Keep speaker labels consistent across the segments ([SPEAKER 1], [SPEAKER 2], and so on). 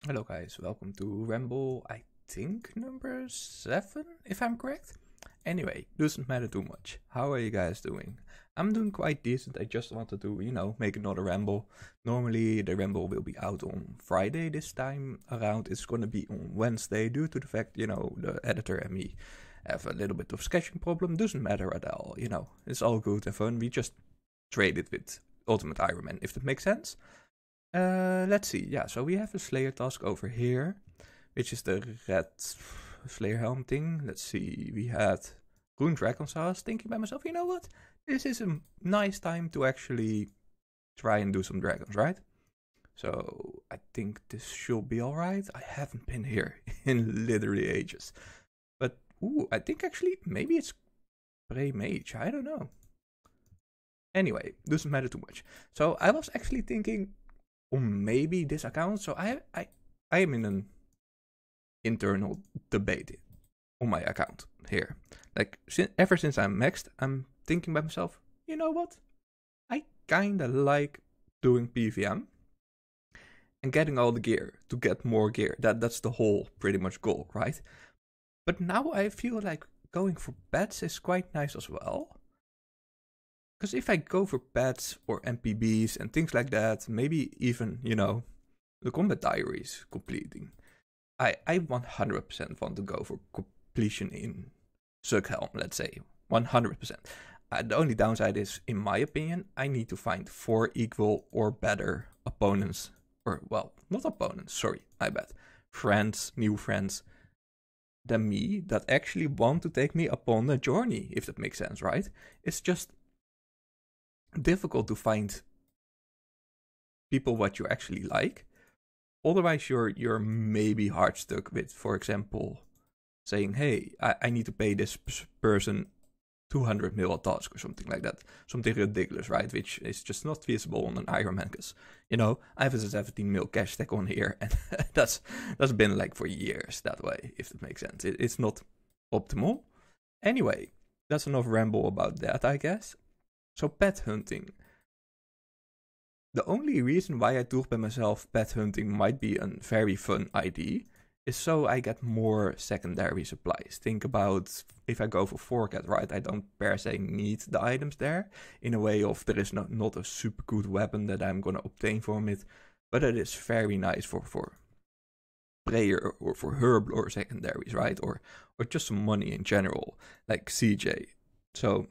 [SPEAKER 1] Hello guys, welcome to Ramble, I think number 7, if I'm correct. Anyway, doesn't matter too much. How are you guys doing? I'm doing quite decent. I just wanted to, make another Ramble. Normally the Ramble will be out on Friday. This time around it's gonna be on Wednesday due to the fact, the editor and me have a little bit of sketching problem. Doesn't matter at all, it's all good and fun. We just traded with Ultimate Ironman, if that makes sense. Let's see. Yeah, so we have a Slayer task over here, which is the red Slayer helm thing. Let's see. We had Rune Dragon, so I was thinking by myself, you know what? This is a nice time to actually try and do some dragons, right? So I think this should be alright. I haven't been here in literally ages. But, I think actually maybe it's Prey Mage. I don't know. Anyway, doesn't matter too much. So I was actually thinking, or maybe this account. So I am in an internal debate on my account here. Like ever since I'm maxed, I'm thinking by myself, you know what? I kinda like doing PVM and getting all the gear to get more gear. That's the whole pretty much goal, right? But now I feel like going for pets is quite nice as well. Because if I go for pets or MPBs and things like that, maybe even, the combat diaries completing, I 100% want to go for completion in Helm, let's say. 100%. The only downside is, in my opinion, I need to find 4 equal or better opponents. Or, well, not opponents, sorry, I bet. Friends, new friends, than me that actually want to take me upon a journey, if that makes sense, right? It's just difficult to find people what you actually like. Otherwise, you're maybe hard stuck with, for example, saying, "Hey, I need to pay this person 200 mil a task or something like that, something ridiculous, right? Which is just not feasible on an Ironman, because I have a 17 mil cash stack on here, and that's been like for years that way, if that makes sense. It's not optimal. Anyway, that's enough ramble about that, I guess. So pet hunting. The only reason why I thought by myself pet hunting might be a very fun idea is so I get more secondary supplies. Think about if I go for forecat, right? I don't per se need the items there, in a way of there is not a super good weapon that I'm gonna obtain from it, but it is very nice for prayer or for herb or secondaries, right? Or just some money in general, like CJ. So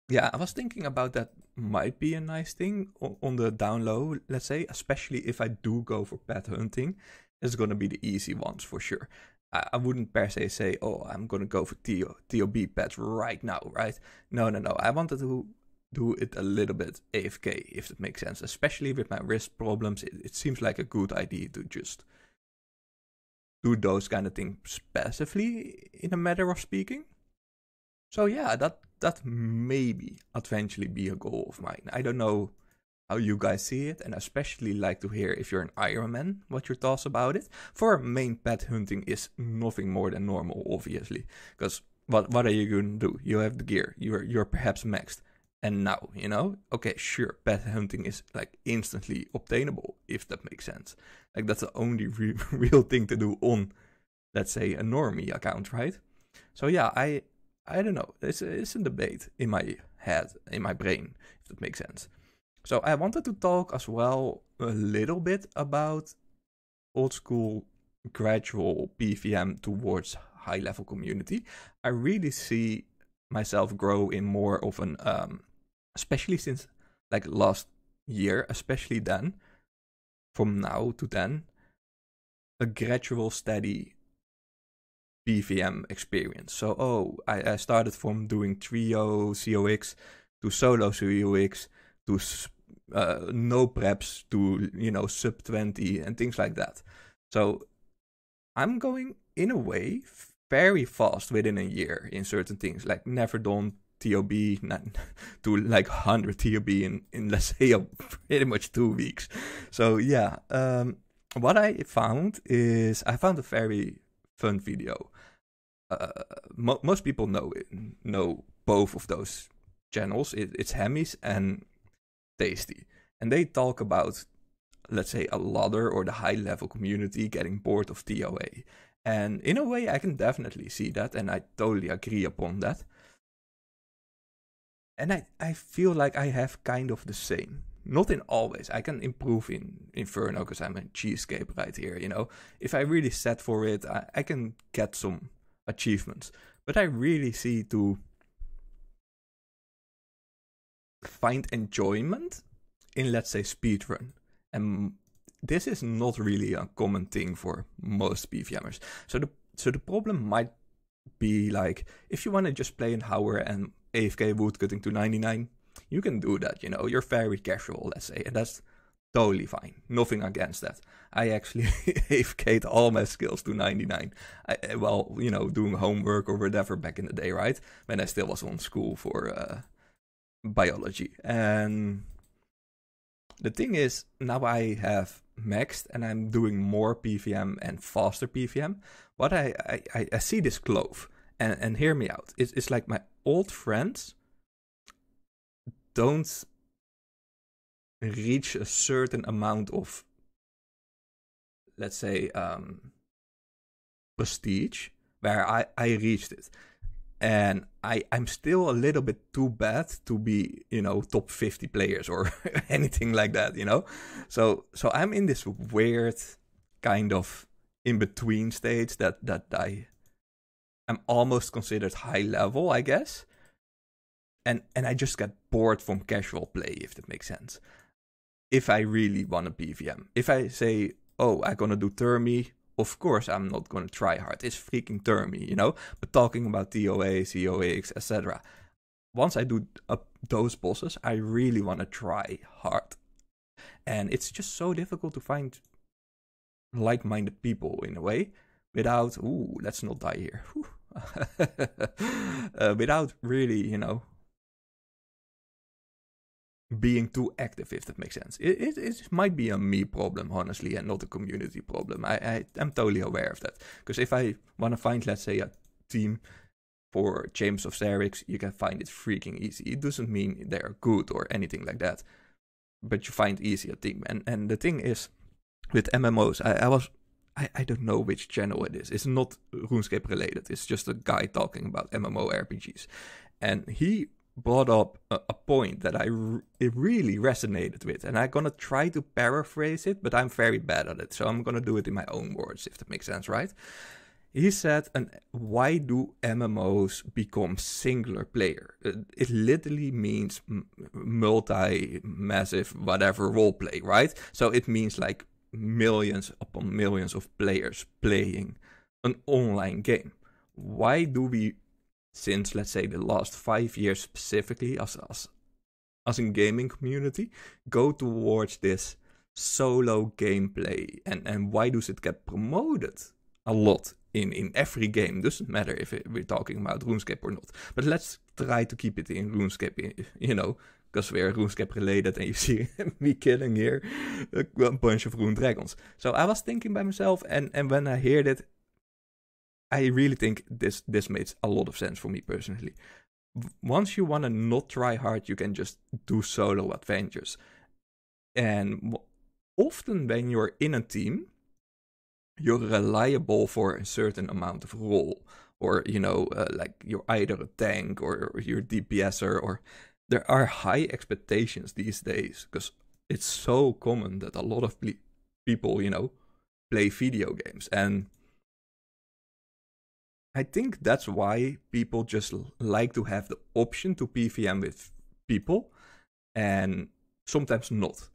[SPEAKER 1] yeah, I was thinking about that might be a nice thing on the down low, let's say, especially if I do go for pet hunting. It's gonna be the easy ones for sure. I wouldn't per se say, oh, I'm gonna go for TOB pets right now, right? No. I wanted to do it a little bit AFK, if that makes sense. Especially with my wrist problems, it seems like a good idea to just do those kind of things passively, in a matter of speaking. So yeah, that maybe eventually be a goal of mine. I don't know how you guys see it, and especially like to hear if you're an Ironman, what your thoughts about it. For main pet hunting is nothing more than normal, obviously, because what are you gonna do? You have the gear, you're perhaps maxed, and now okay, sure, pet hunting is like instantly obtainable, if that makes sense. Like that's the only real thing to do on, let's say, a normie account, right? So yeah, I don't know. It's a debate in my head, in my brain, if that makes sense. So I wanted to talk as well a little bit about old school gradual PVM towards high level community. I really see myself grow in more of an, especially since like last year, especially then, from now to then, a gradual steady PVM experience. So, I started from doing trio COX to solo COX to no preps to, sub 20 and things like that. So, I'm going, in a way, very fast within a year in certain things, like never done TOB to like 100 TOB in let's say, pretty much 2 weeks. So, yeah, what I found is I found a very fun video. Most people know both of those channels. It's Hemmys and Tasty, and they talk about let's say, a ladder or the high level community getting bored of TOA. And in a way, I can definitely see that, and I totally agree upon that. And I feel like I have kind of the same. Not in all ways. I can improve in Inferno because I'm a cheesecake right here, you know. If I really set for it, I can get some achievements. But I really see to find enjoyment in, let's say, speedrun. And this is not really a common thing for most PVMers. So the problem might be like, if you want to just play an hour and AFK woodcutting to 99, you can do that, you know. You're very casual, let's say, and that's totally fine. Nothing against that. I actually AFK'd all my skills to 99. Well, you know, doing homework or whatever back in the day, right? When I still was on school for biology. And the thing is, now I have maxed and I'm doing more PVM and faster PVM. What I see this clove, and hear me out. It's like my old friends don't reach a certain amount of, let's say, prestige where I reached it. And I'm still a little bit too bad to be, you know, top 50 players or anything like that, you know? So I'm in this weird kind of in-between stage that I'm almost considered high level, I guess. And I just get bored from casual play, if that makes sense. If I really want a PVM. If I say, oh, I'm gonna do Thermi, of course I'm not gonna try hard. It's freaking Thermi, you know? But talking about TOA, COX, etc. Once I do those bosses, I really wanna try hard. And it's just so difficult to find like-minded people, in a way, without, ooh, let's not die here. Without really, you know, being too active, if that makes sense. It might be a me problem, honestly, and not a community problem. I'm totally aware of that. Because if I want to find, let's say, a team for James of Xerix, you can find it freaking easy. It doesn't mean they're good or anything like that. But you find easy a team. And the thing is, with MMOs, I don't know which channel it is. It's not RuneScape related. It's just a guy talking about MMORPGs. And he brought up a point that it really resonated with, and I'm gonna try to paraphrase it, but I'm very bad at it, so I'm gonna do it in my own words, if that makes sense, right? He said, why do MMOs become singular player? It literally means multi-massive whatever roleplay, right? So it means like millions upon millions of players playing an online game. Why do we, since, let's say, the last 5 years specifically, as a gaming community, go towards this solo gameplay? And why does it get promoted a lot in every game? Doesn't matter if we're talking about RuneScape or not. But let's try to keep it in RuneScape, you know, because we're RuneScape related, and you see me killing here a bunch of Rune Dragons. So I was thinking by myself, and when I heard it, I really think this makes a lot of sense for me personally. Once you want to not try hard, you can just do solo adventures. And often when you're in a team, you're reliable for a certain amount of role. Or, you know, like you're either a tank or you're DPSer, or there are high expectations these days, because it's so common that a lot of people, you know, play video games. And I think that's why people just like to have the option to PVM with people, and sometimes not.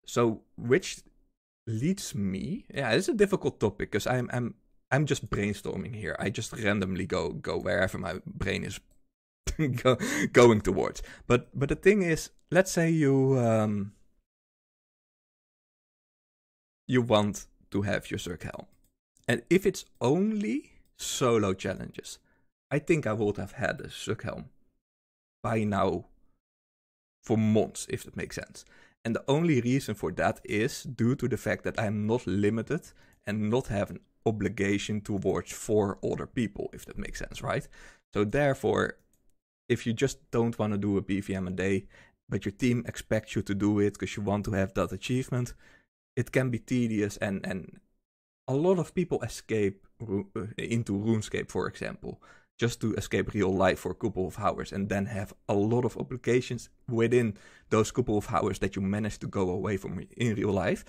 [SPEAKER 1] So, which leads me, yeah, it's a difficult topic, because I'm just brainstorming here. I just randomly go wherever my brain is going towards. But the thing is, let's say you want to have your Zerg helm. And if it's only solo challenges, I think I would have had a Zerg helm by now for months, if that makes sense. And the only reason for that is due to the fact that I'm not limited and not have an obligation towards 4 other people, if that makes sense, right? So therefore, if you just don't want to do a PVM a day but your team expects you to do it because you want to have that achievement, it can be tedious, and a lot of people escape into RuneScape, for example, just to escape real life for a couple of hours, and then have a lot of obligations within those couple of hours that you manage to go away from in real life.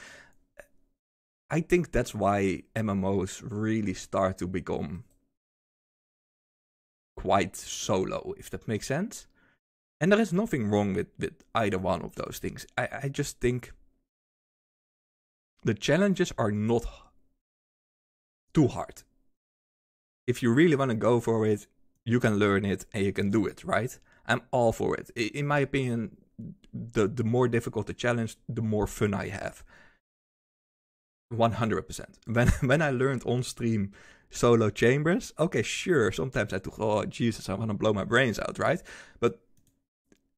[SPEAKER 1] I think that's why MMOs really start to become quite solo, if that makes sense. And there is nothing wrong with either one of those things. I just think the challenges are not too hard. If you really want to go for it, you can learn it and you can do it, right? I'm all for it. In my opinion, the more difficult the challenge, the more fun I have. 100%. When I learned on stream solo chambers, okay, sure, sometimes I thought, oh Jesus, I want to blow my brains out, right? But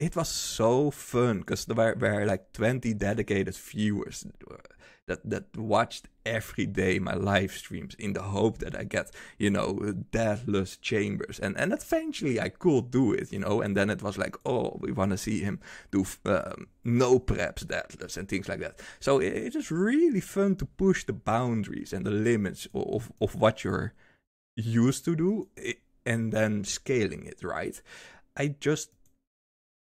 [SPEAKER 1] it was so fun because there were like 20 dedicated viewers that watched every day my live streams in the hope that I get, deathless chambers. And eventually I could do it, and then it was like, oh, we want to see him do no preps deathless and things like that. So it is really fun to push the boundaries and the limits of what you're used to do and then scaling it, right? I just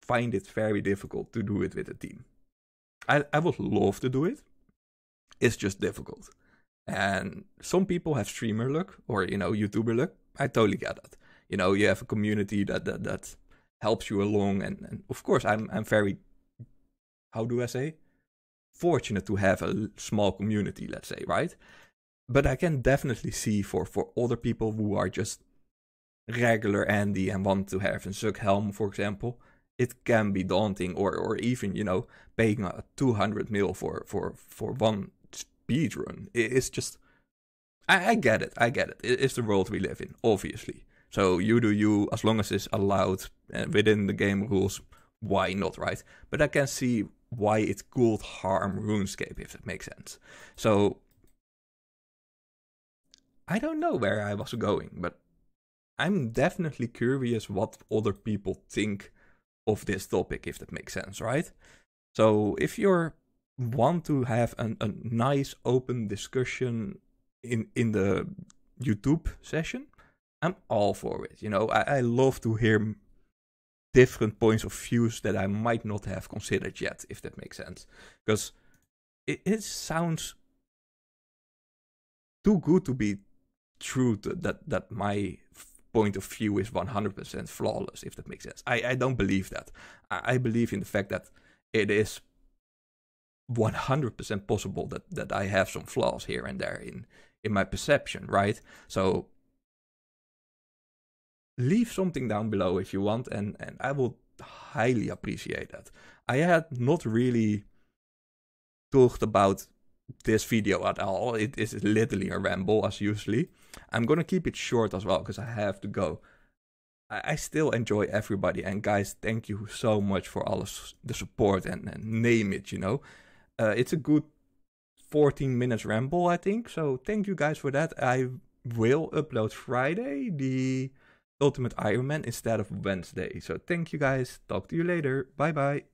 [SPEAKER 1] find it very difficult to do it with a team. I would love to do it. It's just difficult. And some people have streamer luck or, YouTuber luck. I totally get that. You have a community that helps you along. And of course, I'm very, how do I say? Fortunate to have a small community, let's say, right? But I can definitely see for other people who are just regular Andy and want to have a Zug helm, for example, it can be daunting, or even, paying a 200 mil for one speedrun. It's just, I get it. It's the world we live in, obviously. So you do you, as long as it's allowed within the game rules, why not, right? But I can see why it could harm RuneScape, if it makes sense. So, I don't know where I was going, but I'm definitely curious what other people think of this topic, if that makes sense, right? So if you want to have a nice open discussion in the YouTube session, I'm all for it. I love to hear different points of views that I might not have considered yet, if that makes sense. Because it sounds too good to be true that my point of view is 100% flawless, if that makes sense. I don't believe that. I believe in the fact that it is 100% possible that I have some flaws here and there in my perception, right? So leave something down below if you want, and I will highly appreciate that. I had not really talked about this video at all. It is literally a ramble, as usually. I'm gonna keep it short as well, because I have to go. I still enjoy everybody, and guys, thank you so much for all the support and name it, it's a good 14 minutes ramble, I think, so thank you guys for that. I will upload Friday the Ultimate Ironman instead of Wednesday, so thank you guys, talk to you later, bye bye.